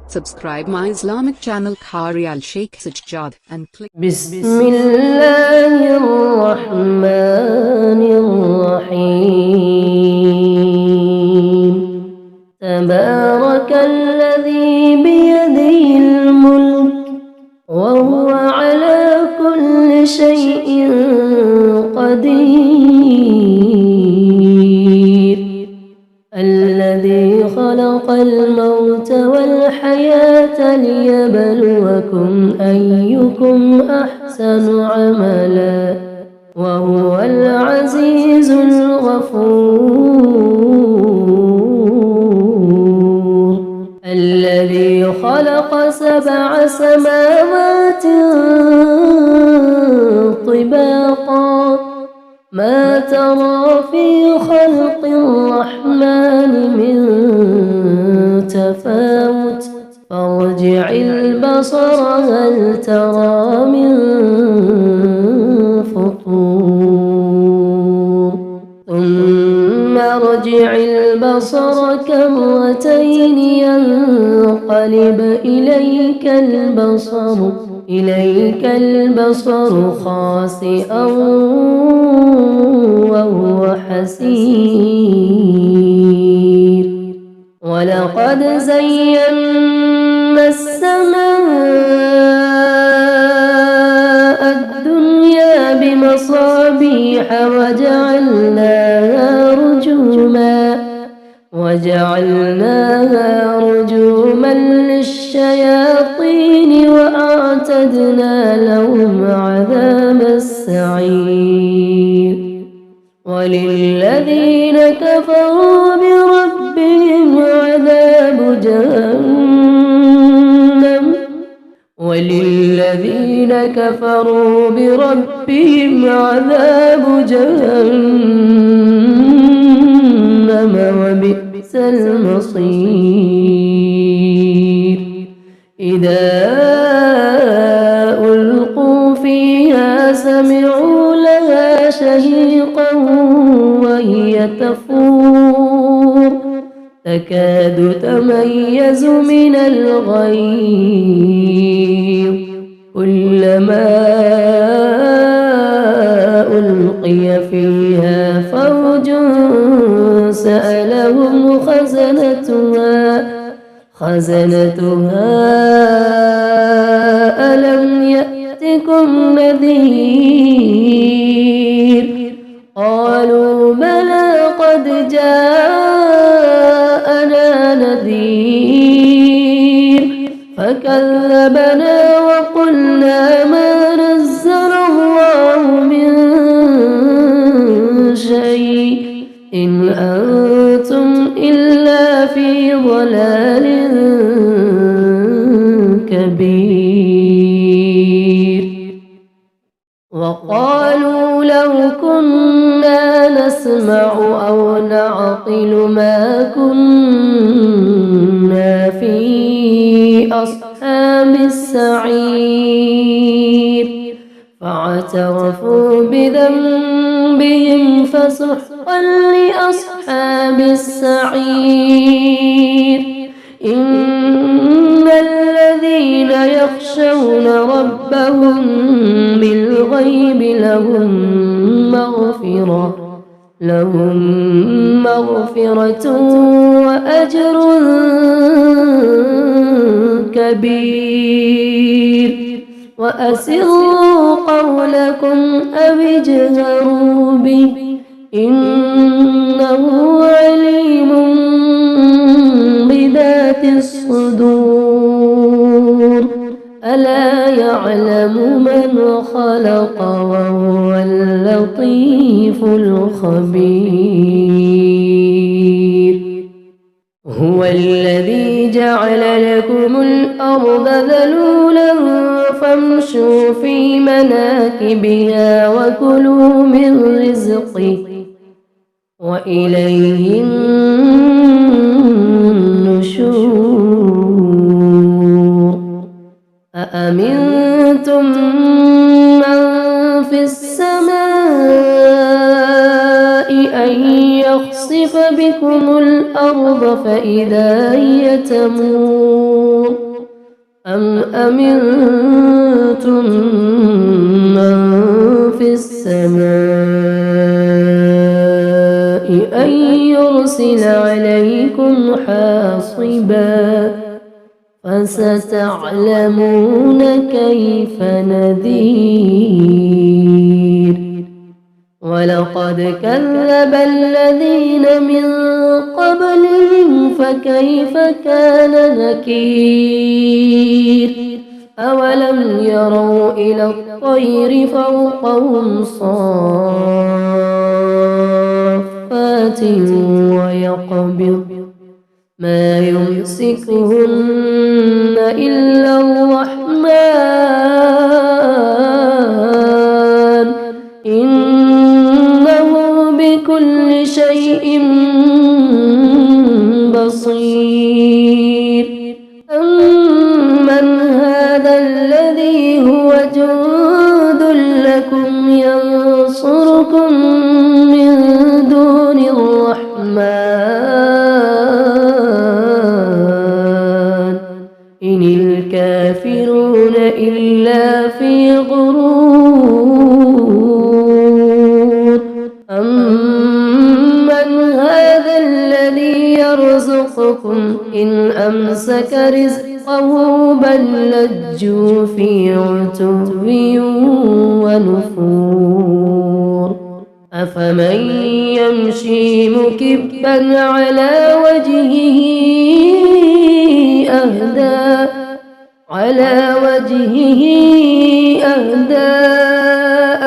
Subscribe my Islamic channel Qari Al-Sheikh Sajjad and click بسم الله الرحمن الرحيم تبارك الذي بيده الملك وهو على كل شيء قدير الذي خلق الموت والحياة ليبلوكم أيكم أحسن عملا وهو العزيز الغفور الذي خلق 7 سماوات طباقا ما ترى في خلق الرحمن من تفاوت فارجع البصر هل ترى من فطور ثم ارجع البصر كرتين ينقلب إليك البصر خاسئا وهو حسير ولقد زينا السماء الدنيا بمصابيح وجعلناها رجوما للشياطين وأعتدنا لهم عذاب السعير وللذين كفروا بربهم عذاب جهنم وبئس المصير إذا ألقوا فيها سمعوا لها شهيقا وهي تفور تكاد تميز من الغيظ كلما ألقي فيها فوج سألهم خزنتها ألم يأتكم نذير قالوا بلى قد جاءنا نذير فكذبنا وقلنا ما نزل الله من شيء إن أنتم إلا في ضلال كبير وقالوا لو كنا نسمع أو نعقل ما كنا في أصحاب السعير فاعترفوا بذنبهم فسحقا لأصحاب السعير إن الذين يخشون ربهم بالغيب لهم مغفرة وأجر كبير وأسروا قولكم أو اجهروا به إنه عليم بذات الصدور ألا يعلم من خلق وهو اللطيف الخبير هو الذي جعل لكم الأرض ذلولا فامشوا في مناكبها وكلوا من رزقه وإليه النشور أأمنتم من في السماء أن يخسف بكم الأرض فإذا هي تمور أم أمنتم من في السماء أن يرسل عليكم حاصبا فستعلمون كيف نذير ولقد كذب الذين من قبلهم فكيف كان نكير أولم يروا إلى الطير فوقهم صافات ويقبض ما يمسكهن إلا الرحمن إنه بكل شيء بصير أمن هذا الذي هو جند لكم ينصركم من دون الرحمن إن الكافرون إلا في غرور أمن هذا الذي يرزقكم إن أمسك رزقه بل لجوا في عتو ونفور أفمن يمشي مكبا على وجهه أهدى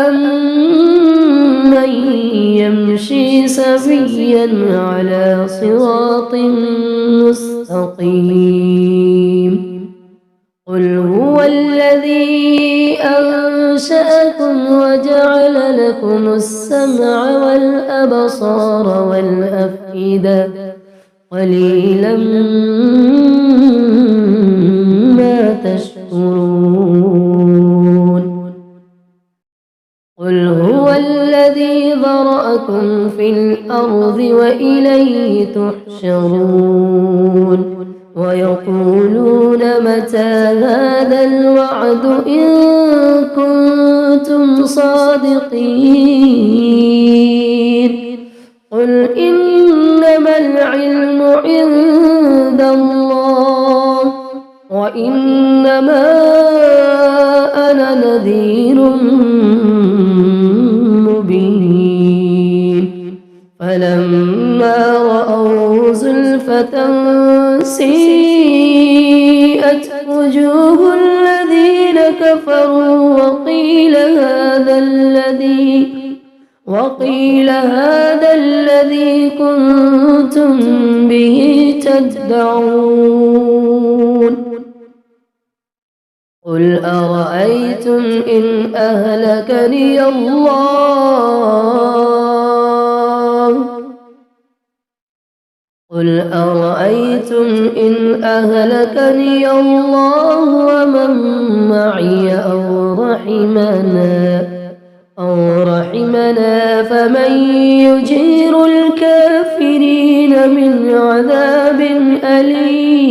أمن يمشي سويا على صراط مستقيم قل هو الذي أنشأكم وجعل لكم السمع والأبصار والأفئدة قليلا ما تشكرون قل هو الذي ذرأكم في الأرض وإليه تحشرون ويقولون متى هذا الوعد إن كنتم صادقين قل إنما العلم عند الله وإنما أنا نذير مبين فلما رأوا زلفة سيئت وجوه الذين كفروا وقيل هذا الذي كنتم به تدعون قل أرأيتم إن أهلكني الله ومن معي أو رحمنا فمن يجير الكافرين من عذاب أليم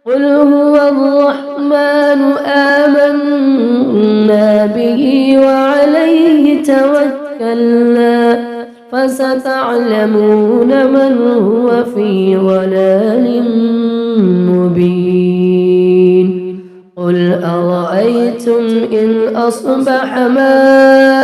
قل هو الرحمن آمنا به وعليه توكلنا فستعلمون من هو في ضلال مبين قل أرأيتم إن أصبح ماؤكم